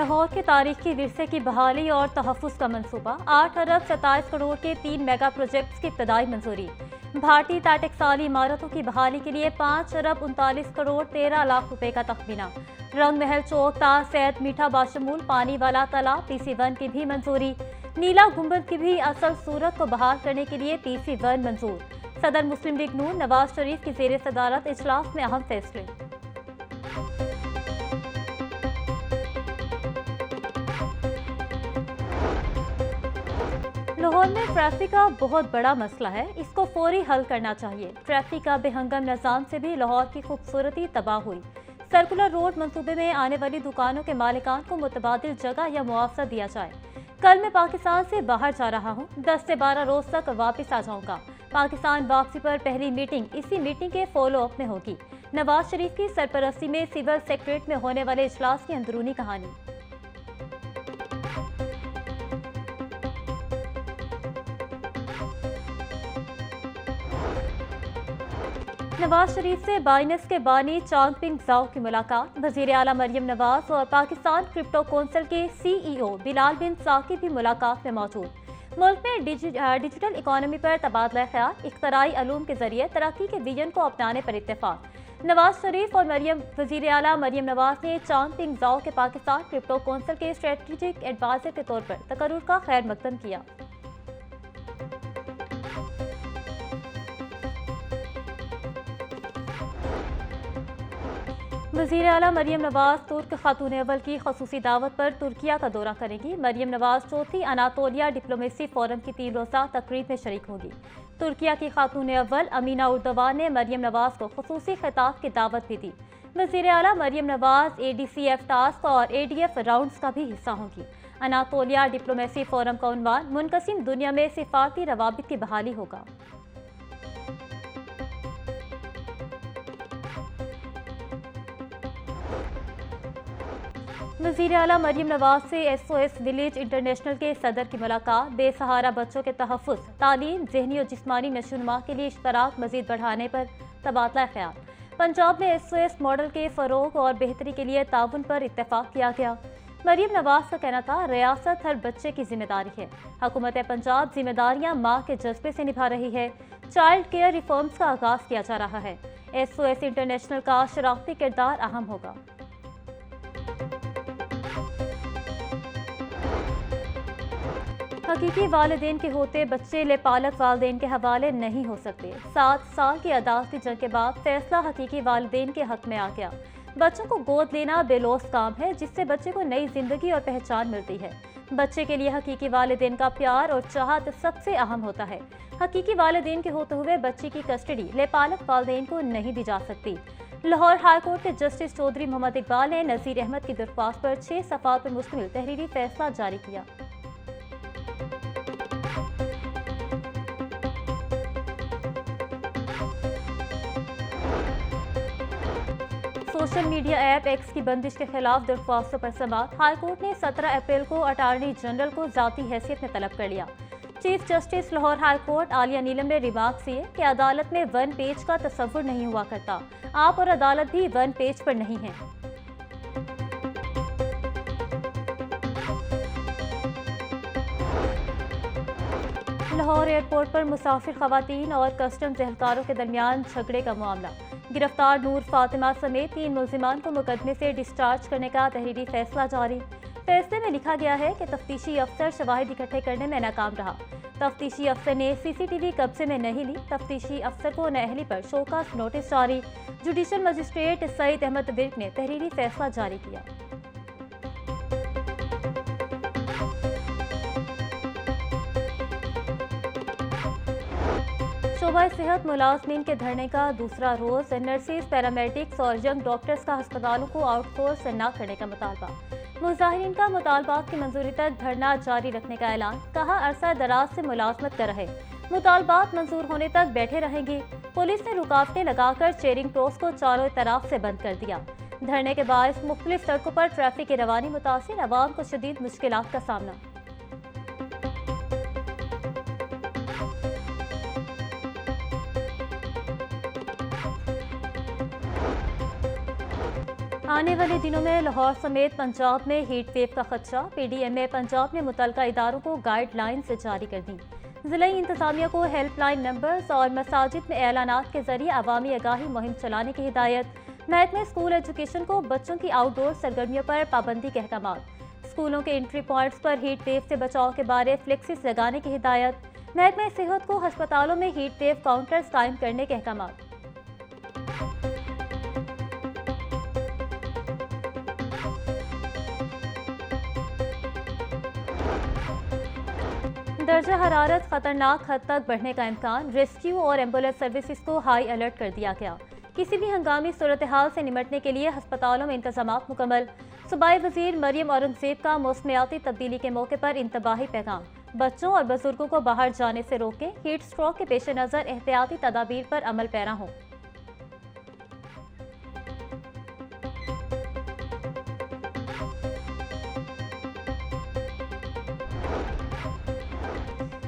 लाहौर के तारीखी विरसे की बहाली और तहफ़्फ़ुज़ का मंसूबा। 8 अरब 27 करोड़ के 3 मेगा प्रोजेक्ट्स की इब्तदाई मंजूरी। भारतीय ताटकसाली इमारतों की बहाली के लिए 5 अरब 39 करोड़ 13 लाख रुपए का तखमीना। रंग महल चौक, ताज सैद, मीठा बाशमूल, पानी वाला तालाब PC1 की भी मंजूरी। नीला गुंबद की भी असल सूरत को बहाल करने के लिए PC1 मंजूर। सदर मुस्लिम लीग नून नवाज शरीफ की ज़ेर सदारत इजलास में अहम फैसले। लाहौर में ट्रैफिक का बहुत बड़ा मसला है, इसको फौरी हल करना चाहिए। ट्रैफिक का बेहंगम निज़ाम से भी लाहौर की खूबसूरती तबाह हुई। सर्कुलर रोड मंसूबे में आने वाली दुकानों के मालिकान को मुतबादिल जगह या मुआवजा दिया जाए। कल मैं पाकिस्तान से बाहर जा रहा हूँ, 10 से 12 रोज तक वापस आ जाऊँगा। पाकिस्तान वापसी पर पहली मीटिंग इसी मीटिंग के फॉलो अप में होगी। नवाज शरीफ की सरपरस्ती में सिविल सेक्रेटरीट में होने वाले इजलास की अंदरूनी कहानी। नवाज शरीफ से बाइनेंस के बानी चांगपिंग जाओ की मुलाकात। वजीर आला मरियम नवाज और पाकिस्तान क्रिप्टो कौंसिल के CEO बिलाल बिन साकिब भी मुलाकात में मौजूद। मुल्क में डिजिटल इकोनॉमी पर तबादला ख्याल, इख्तराई अलूम के जरिए तरक्की के विजन को अपनाने पर इत्तेफाक। नवाज शरीफ और वजीर आला मरियम नवाज ने चांगपिंग जाओ के पाकिस्तान क्रिप्टो कौंसिल के स्ट्रेटेजिक एडवाइजर के तौर पर तकर्रुर का खैर मकदम किया। वज़ीर आला मरियम नवाज तुर्क खातून अव्वल की खसूसी दावत पर तुर्किया का दौरा करेंगी। मरियम नवाज चौथी अनातोलिया डिप्लोमेसी फोरम की 3 रोज़ा तकरीब में शरीक होगी। तुर्किया की खातून अव्वल अमीना उर्दवान ने मरियम नवाज को खसूसी खिताब की दावत भी दी। वज़ीर आला मरियम नवाज ADCF टास्क और ADF राउंड्स का भी हिस्सा होंगी। अनातोलिया डिप्लोमेसी फोरम का उन्वान मुनकसिम दुनिया में सिफारती रवाबित की बहाली होगा। वज़ीर आला मरियम नवाज से SOS विलेज इंटरनेशनल के सदर की मुलाकात। बेसहारा बच्चों के तहफ़्फ़ुज़, तालीम, ज़हनी और जिस्मानी नशोनुमा के लिए इश्तराक मज़ीद बढ़ाने पर तबादला ख्याल। पंजाब में SOS मॉडल के फ़रोग़ और बेहतरी के लिए ताउन पर इत्तेफाक किया गया। मरियम नवाज का कहना था, रियासत हर बच्चे की जिम्मेदारी है। हुकूमत पंजाब जिम्मेदारियाँ माँ के जज्बे से निभा रही है। चाइल्ड केयर रिफॉर्म्स का आगाज़ किया जा रहा है। SOS इंटरनेशनल का शराफती किरदार अहम होगा। हकीकी वालिदैन के होते बच्चे लेपालक वालिदैन के हवाले नहीं हो सकते। 7 साल की अदालती जंग के बाद फैसला हकीकी वालिदैन के हक में आ गया। बच्चों को गोद लेना बेलौस काम है, जिससे बच्चे को नई जिंदगी और पहचान मिलती है। बच्चे के लिए हकीकी वालिदैन का प्यार और चाहत सबसे अहम होता है। हकीकी वालिदैन के होते हुए बच्चे की कस्टडी लेपालक वालिदैन को नहीं दी जा सकती। लाहौर हाई कोर्ट के जस्टिस चौधरी मोहम्मद इकबाल ने नज़ीर अहमद की दरख्वास्त पर 6 सफ़ात पर मुश्तमिल तहरीरी फैसला जारी किया। सोशल मीडिया ऐप X की बंदिश के खिलाफ दरख्वास्तों पर समाअत। हाई कोर्ट ने 17 अप्रैल को अटार्नी जनरल को ज़ाती हैसियत में तलब कर लिया। Chief justice Lahore high court Aalia Neelum ने रिमार्क किए कि अदालत में 1 पेज का तस्वुर नहीं हुआ करता। आप और अदालत भी 1 पेज पर नहीं हैं। लाहौर एयरपोर्ट पर मुसाफिर खवातीन और कस्टम्स एहलकारों के दरमियान झगड़े का मामला। गिरफ्तार नूर फातिमा समेत 3 मुलजिमान को मुकदमे से डिस्चार्ज करने का तहरीरी फैसला जारी। फैसले में लिखा गया है कि तफ्तीशी अफसर शवाहिद इकट्ठे करने में नाकाम रहा। तफ्तीशी अफसर ने CCTV कब्जे में नहीं ली। तफ्तीशी अफसर को नाअहली पर शोकास नोटिस जारी। जुडिशल मजिस्ट्रेट सईद अहमद विर्क ने तहरीरी फैसला जारी किया। शोबा सेहत मुलाजमीन के धरने का दूसरा रोज। नर्सेज, पैरामेडिक्स और यंग डॉक्टर्स का अस्पतालों को आउटसोर्स न करने का मुतालबा। मुजाहिरीन का मुतालबात की मंजूरी तक धरना जारी रखने का ऐलान। कहा, अरसा दराज से मुलाजमत कर रहे, मुतालबात मंजूर होने तक बैठे रहेंगे। पुलिस ने रुकावटें लगाकर चेयरिंग पोस्ट को चारों तरफ से बंद कर दिया। धरने के बाद मुख्तलिफ सड़कों पर ट्रैफिक की रवानी मुतासिर, अवाम को शदीद मुश्किलात का सामना। आने वाले दिनों में लाहौर समेत पंजाब में हीट वेव का खदशा। पीडीएमए पंजाब ने मुतल्लिका इदारों को गाइडलाइंस जारी कर दी। जिला इंतजामिया को हेल्पलाइन नंबर्स और मसाजिद में एलानात के जरिए अवामी आगाही मुहिम चलाने की हिदायत। महकमे स्कूल एजुकेशन को बच्चों की आउटडोर सरगर्मियों पर पाबंदी के अहकाम। स्कूलों के एंट्री पॉइंट्स पर हीट वेव से बचाव के बारे फ्लेक्सिस लगाने की हिदायत। महकमे सेहत को अस्पतालों में हीट वेव काउंटर्स कायम करने के अहकाम। दर्जा हरारत खतरनाक हद तक बढ़ने का इम्कान। रेस्क्यू और एम्बुलेंस सर्विसेज को हाई अलर्ट कर दिया गया। किसी भी हंगामी सूरत हाल से निमटने के लिए अस्पतालों में इंतजामात मुकम्मल। सूबाई वजीर मरियम औरंगजेब का मौसमियाती तब्दीली के मौके पर इंतबाही पैगाम। बच्चों और बुजुर्गों को बाहर जाने से रोकें। हीट स्ट्रोक के पेश नज़र एहतियाती तदाबीर पर अमल पैरा हों।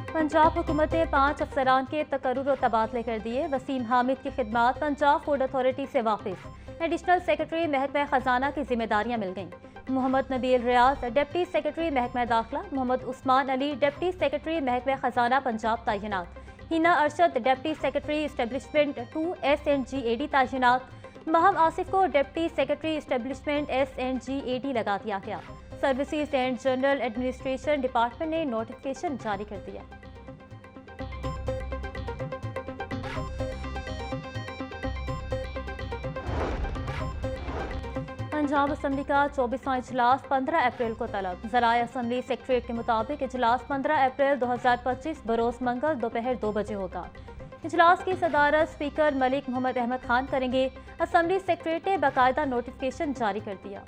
पंजाब हुकूमत ने 5 अफसरान के तकर्रुर और तबादले कर दिए। वसीम हामिद की खिदमात पंजाब फूड अथॉरिटी से वापस। एडिशनल सेक्रेटरी महकमा खजाना की जिम्मेदारियां मिल गईं। मोहम्मद नबील रियाज डिप्टी सेक्रेटरी महकमा दाखिला। मोहम्मद उस्मान अली डिप्टी सेक्रेटरी महकमा खजाना पंजाब तैनात। Hina Arshad deputy secretary establishment 2 SNGAD तैनात। महम आसिफ को डिप्टी सेक्रेटरी इस्टेब्लिशमेंट SNGAD लगा दिया गया। Services and general administration department ने नोटिफिकेशन जारी कर दिया। पंजाब असम्बली का 24वां इजलास 15 अप्रैल को तलब। ज़राए असम्बली सेक्रेटरीट के मुताबिक इजलास 15 अप्रैल 2025 बरोज़ मंगल दोपहर 2 बजे होगा। इजलास की सदारत स्पीकर मलिक मोहम्मद अहमद खान करेंगे। असम्बली सेक्रेटरी ने बाकायदा नोटिफिकेशन जारी कर दिया।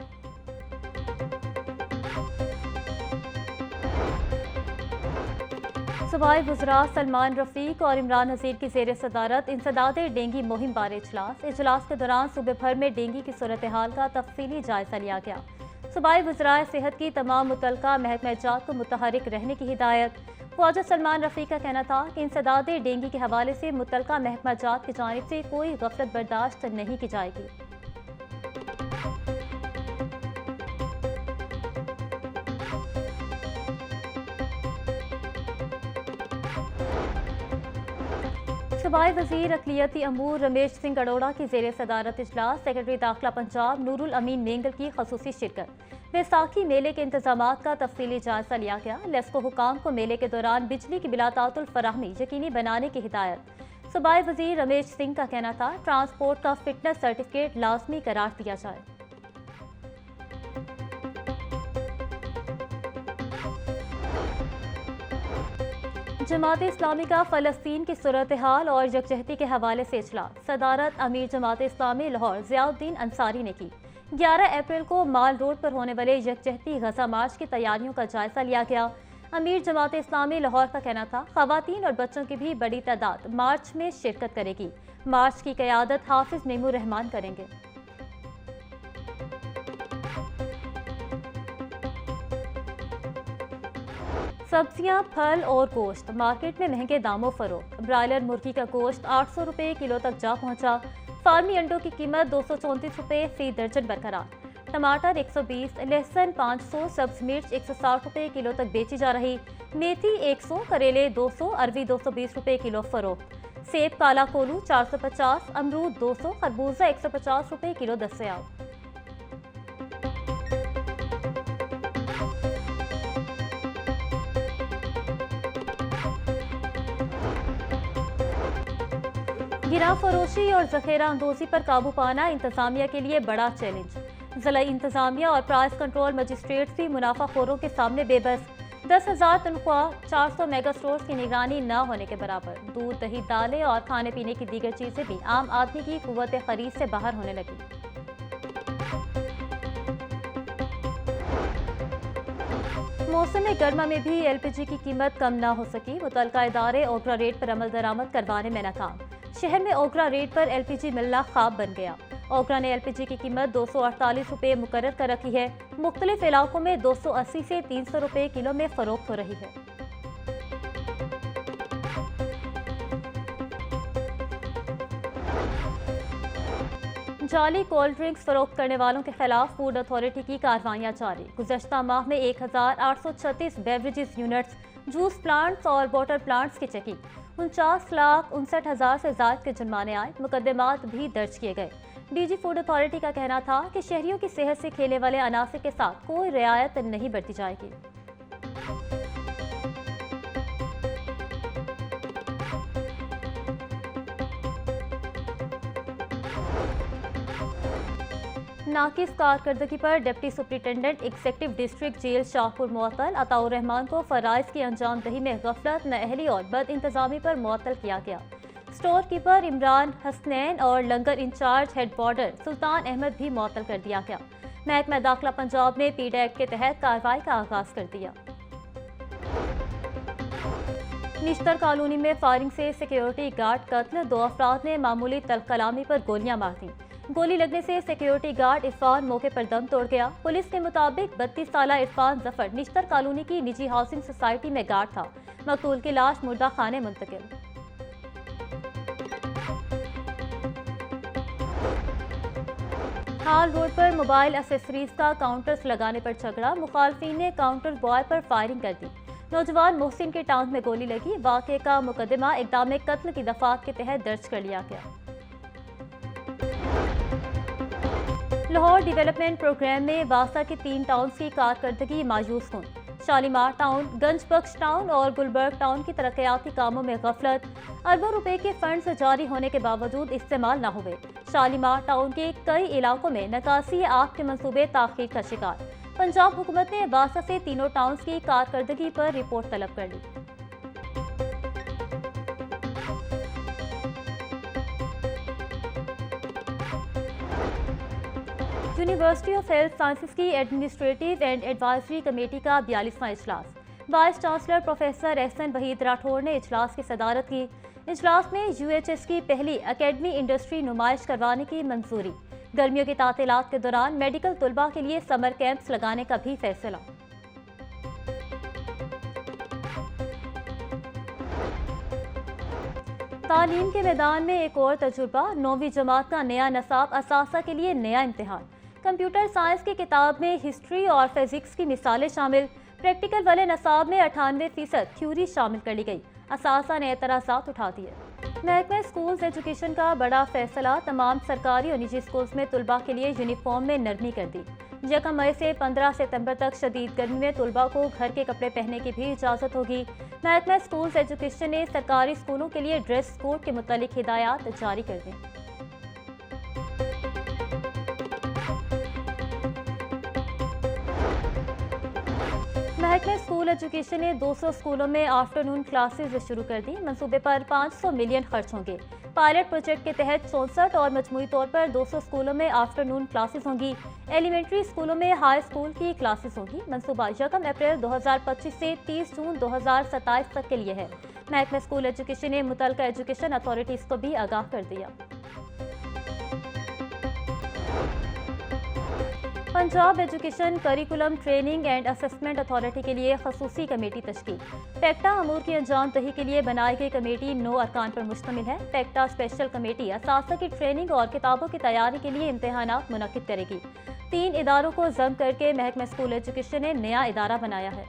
सूबाई वज़रा सलमान रफ़ीक और इमरान नज़ीर की ज़ेर सदारत इंसदाद डेंगी मुहिम बारे इजलास। इजलास के दौरान सूबे भर में डेंगी की सूरत हाल का तफसीली जायजा लिया गया। सूबाई वज़राए सेहत की तमाम मुतल्लिका महकमा-ए-जात को मुतहरिक रहने की हिदायत। ख्वाजा सलमान रफ़ीक का कहना था कि इंसदाद डेंगी के हवाले से मुतल्लिका महकमा-ए-जात की जानिब से कोई गफलत बर्दाश्त नहीं की जाएगी। सूबाई वज़ीर अक़लियती अमूर रमेश सिंह अरोड़ा की ज़ेर सदारत इजलास। सेक्रेटरी दाखिला पंजाब नूरुल अमीन नेंगल की ख़ुसूसी शिरकत। बैसाखी मेले के इंतजामात का तफसीली जायजा लिया गया। लेस्को हुकाम को मेले के दौरान बिजली की बिलातातुल फराहमी यकीनी बनाने की हिदायत। सूबाई वज़ीर रमेश सिंह का कहना था ट्रांसपोर्ट का फिटनेस सर्टिफिकेट लाजमी करार दिया जाए। जमात इस्लामी का फ़लस्तीन की सूरत हाल और यकजहती के हवाले से इजलास। सदारत अमीर जमात इस्लामी लाहौर ज़ियाउद्दीन अंसारी ने की। 11 अप्रैल को माल रोड पर होने वाले यकजहती गज़ा मार्च की तैयारियों का जायजा लिया गया। अमीर जमात इस्लामी लाहौर का कहना था ख़वातीन और बच्चों की भी बड़ी तादाद मार्च में शिरकत करेगी। मार्च की क़यादत हाफिज नेमूर रहमान करेंगे। सब्जियां, फल और गोश्त मार्केट में महंगे दामों फरोख्त। ब्रायलर मुर्गी का गोश्त 800 रुपये किलो तक जा पहुंचा। फार्मी अंडों की कीमत 234 रुपये फी दर्जन बरकरार। टमाटर 120, लहसुन 500, सब्ज मिर्च 160 रुपये किलो तक बेची जा रही। मेथी 100, करेले 200, अरवी 220 रुपये किलो फरोख्त। सेब काला कोलू 450, अमरूद 200, खरबूजा 150 रुपये किलो दस्तयाब। गिरा फरोशी और जखेरा अंदोजी पर काबू पाना इंतजामिया के लिए बड़ा चैलेंज। जिला इंतजामिया और प्राइस कंट्रोल मजिस्ट्रेट भी मुनाफाखोरों के सामने बेबस। 10,000 तनख्वाह 400 मेगा स्टोर्स की निगरानी न होने के बराबर। दूध, दही, दालें और खाने पीने की दीगर चीजें भी आम आदमी की कुव्वत खरीद से बाहर होने लगी। मौसम गर्मा में भी LPG की कीमत कम न हो सकी। मुतल्लिका इदारे ओगरा रेट पर अमल दरामद करवाने में नाकाम। शहर में ओगरा रेट पर LPG मिलना ख्वाब बन गया। ओगरा ने LPG की कीमत 248 रुपये मुकर्रर कर रखी है। मुख्तलिफ इलाकों में 280 से 300 रुपये किलो में फरोख्त हो रही है। जाली कोल्ड ड्रिंक्स फरोख्त करने वालों के खिलाफ फूड अथॉरिटी की कार्रवाइयां जारी। गुज़श्ता माह में 1836 बेवरेजेस यूनिट्स, जूस प्लांट्स और वाटर प्लांट्स की चेकिंग, 49,59,000 से ज्यादा के जुर्माने आए, मुकदमात भी दर्ज किए गए। डीजी फूड अथॉरिटी का कहना था कि शहरियों की सेहत से खेलने वाले अनासर के साथ कोई रियायत नहीं बरती जाएगी। नाकिस कारकर्दगी पर deputy superintendent executive district jail Shahpur मुअत्तल अताउर रहमान को फराइज की अंजाम दही में गफलत, नाअहली और बद इंतजामी पर मुअत्तल किया गया। स्टोर कीपर इमरान हसनैन और लंगर इंचार्ज हेड वार्डर सुल्तान अहमद भी मुअत्तल कर दिया गया। महकमा दाखिला पंजाब ने पीडा एक्ट के तहत कार्रवाई का आगाज कर दिया। निश्तर कॉलोनी में फायरिंग से सिक्योरिटी गार्ड कत्ल, 2 अफराद ने मामूली तलकलामी पर गोलियां मार दी। गोली लगने से सिक्योरिटी गार्ड इरफान मौके पर दम तोड़ गया। पुलिस के मुताबिक 32 साला इरफान जफर निश्तर कॉलोनी की निजी हाउसिंग सोसाइटी में गार्ड था। मकतूल की लाश मुर्दा खाने मुंतकिल। हाल रोड पर मोबाइल एसेसरीज का काउंटर्स लगाने पर झगड़ा, मुखालफिन ने काउंटर बॉय पर फायरिंग कर दी। नौजवान मोहसिन के टांग में गोली लगी। वाक़े का मुकदमा इक़दाम कत्ल की दफात के तहत दर्ज कर लिया गया। लाहौर डेवलपमेंट प्रोग्राम में वासा के 3 टाउन्स की कारकर्दगी मायूस हुई। शालीमार टाउन, गंज बख्श टाउन और गुलबर्ग टाउन की तरक्याती कामों में गफलत, अरबों रुपए के फंड्स जारी होने के बावजूद इस्तेमाल न हुए। शालीमार टाउन के कई इलाकों में निकासी आग के मंसूबे ताखीर का शिकार। पंजाब हुकूमत ने वासा से तीनों टाउन्स की कारकर्दगी पर रिपोर्ट तलब कर ली। यूनिवर्सिटी ऑफ हेल्थ साइंसेज की एडमिनिस्ट्रेटिव एंड एडवाइजरी कमेटी का 42वां इजलास। Vice chancellor professor Ehsan Waheed Rathore ने इजलास की सदारत की। इजलास में UHS की पहली एकेडमी इंडस्ट्री नुमाइश करवाने की मंजूरी। गर्मियों की तातीलात के दौरान मेडिकल तलबा के लिए समर कैंप्स लगाने का भी फैसला। तालीम के मैदान में एक और तजुर्बा, 9वीं जमात का नया नसाब असासा के लिए नया इम्तिहान। कंप्यूटर साइंस की किताब में हिस्ट्री और फिजिक्स की मिसालें शामिल। प्रैक्टिकल वाले नसाब में 98% थ्योरी शामिल कर ली गई। असासा ने एतराज़ात उठा दिए। महकमा स्कूल्स एजुकेशन का बड़ा फैसला, तमाम सरकारी और निजी स्कूल्स में तलबा के लिए यूनिफॉर्म में नरमी कर दी। 1 मई से 15 सितंबर तक शदीद गर्मी में तलबा को घर के कपड़े पहनने की भी इजाज़त होगी। महकमा स्कूल्स एजुकेशन ने सरकारी स्कूलों के लिए ड्रेस कोड के मुतालिक हिदायत जारी कर दी। महकमा स्कूल एजुकेशन ने 200 स्कूलों में आफ्टरनून क्लासेज शुरू कर दी। मंसूबे पर 500 मिलियन खर्च होंगे। पायलट प्रोजेक्ट के तहत 64 और मजमूई तौर पर 200 स्कूलों में आफ्टरनून क्लासेस होंगी। एलिमेंट्री स्कूलों में हाई स्कूल की क्लासेस होंगी। मंसूबा 1 अप्रैल 2025 से 30 जून 2027 तक के लिए है। महकमा स्कूल एजुकेशन ने मुतल्लिका एजुकेशन अथॉरिटीज को भी आगाह कर दिया। Punjab education curriculum training and assessment authority के लिए खसूसी कमेटी तश्कील। पैक्टा अमूर की अंजाम दही के लिए बनाई गई कमेटी 9 अरकान पर मुश्तमिल है। पैक्टा स्पेशल कमेटी असासा की ट्रेनिंग और किताबों की तैयारी के लिए इम्तहानात मुनक्किद करेगी। 3 इदारों को जम करके महकमा स्कूल एजुकेशन ने नया इदारा बनाया है।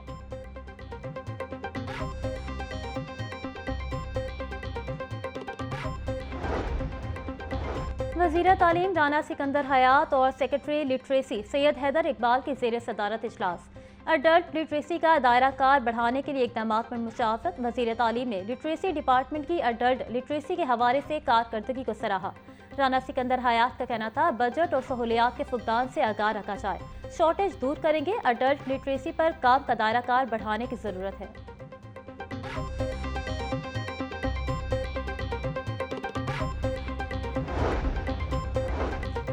वज़ीर तालीम राना सिकंदर हयात और सेक्रेटरी लिटरेसी सैयद हैदर इकबाल की ज़ेर सदारत इजलास। अडल्ट लिटरेसी का दायरा कार बढ़ाने के लिए इक़दामात पर मुशावरत। वज़ीर तालीम ने लिटरेसी डिपार्टमेंट की अडल्ट लिटरेसी के हवाले से कारकर्दगी को सराहा। राना सिकंदर हयात का कहना था, बजट और सहूलियात के फुकदान से आगाह रखा जाए। शॉर्टेज दूर करेंगे। अडल्ट लिटरेसी पर काम का दायरा कार बढ़ाने की ज़रूरत है।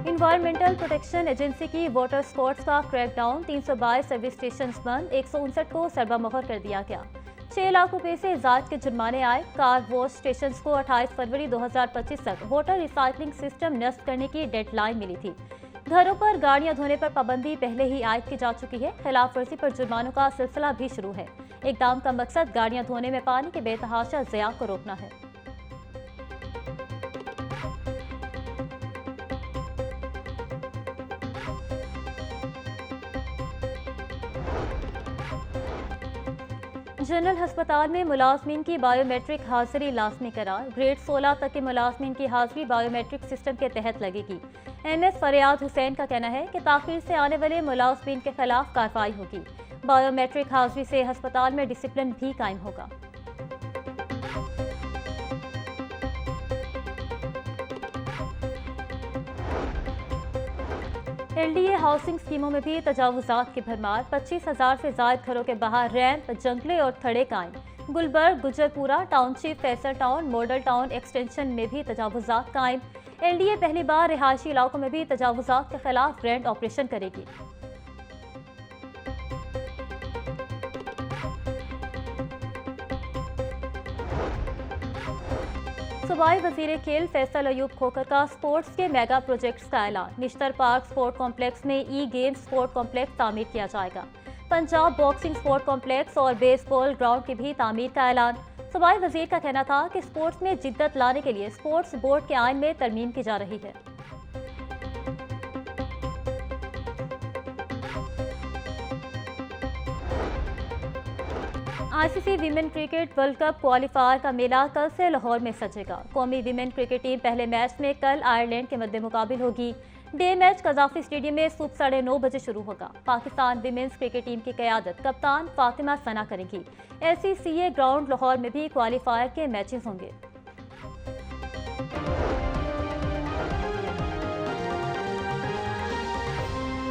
इन्वायरमेंटल प्रोटेक्शन एजेंसी की वाटर स्पॉट्स का क्रैकडाउन, 322 सर्विस स्टेशन बंद, 159 को सरबा-मोहर कर दिया गया। 6 लाख रुपए से ज़ायद के जुर्माने आए। कार वॉश स्टेशन को 28 फरवरी 2025 तक वाटर रिसाइकलिंग सिस्टम नस्ब करने की डेडलाइन मिली थी। घरों पर गाड़ियां धोने पर पाबंदी पहले ही आयद की जा चुकी है। खिलाफ वर्जी पर जुर्मानों का सिलसिला भी शुरू है। इक़दाम का मकसद गाड़ियां धोने में पानी के बेतहाशा ज़िया को रोकना है। जनरल अस्पताल में मुलाजमीन की बायोमेट्रिक हाजिरी लाजमी करार। ग्रेड 16 तक के मुलाजमीन की हाजिरी बायोमेट्रिक सिस्टम के तहत लगेगी। MS फरियाद हुसैन का कहना है कि ताखीर से आने वाले मुलाजमीन के खिलाफ कार्रवाई होगी। बायोमेट्रिक हाजिरी से अस्पताल में डिसिप्लिन भी कायम होगा। LDA हाउसिंग स्कीमों में भी तजावुजात की भरमार। 25,000 से ज्यादा घरों के बाहर रैंप, जंगले और थड़े कायम। Gulberg, Gujjarpura township, Faisal town, model town extension में भी तजावुजात कायम। LDA पहली बार रिहायशी इलाकों में भी तजावुजात के खिलाफ रेंड ऑपरेशन करेगी। सूबाई वजीर खेल फैसल अयूब खोखर का स्पोर्ट्स के मेगा प्रोजेक्ट्स का ऐलान। निश्तर पार्क स्पोर्ट कॉम्प्लेक्स में गेम्स स्पोर्ट कॉम्प्लेक्स तामीर किया जाएगा। पंजाब बॉक्सिंग स्पोर्ट कॉम्प्लेक्स और बेसबॉल ग्राउंड की भी तामीर का ऐलान। सूबाई वजीर का कहना था कि स्पोर्ट्स में जिद्दत लाने के लिए स्पोर्ट्स बोर्ड के आइन में तरमीम की जा रही है। ICC women cricket world cup qualifier का मेला कल से लाहौर में सजेगा। कौमी विमेन क्रिकेट टीम पहले मैच में कल आयरलैंड के मद्दे मुकाबिल होगी। डे मैच कजाफी स्टेडियम में सुबह 9:30 बजे शुरू होगा। पाकिस्तान विमेन्स क्रिकेट टीम की क़यादत कप्तान फातिमा सना करेंगी। SCCA ग्राउंड लाहौर में भी क्वालिफायर के मैचेस होंगे।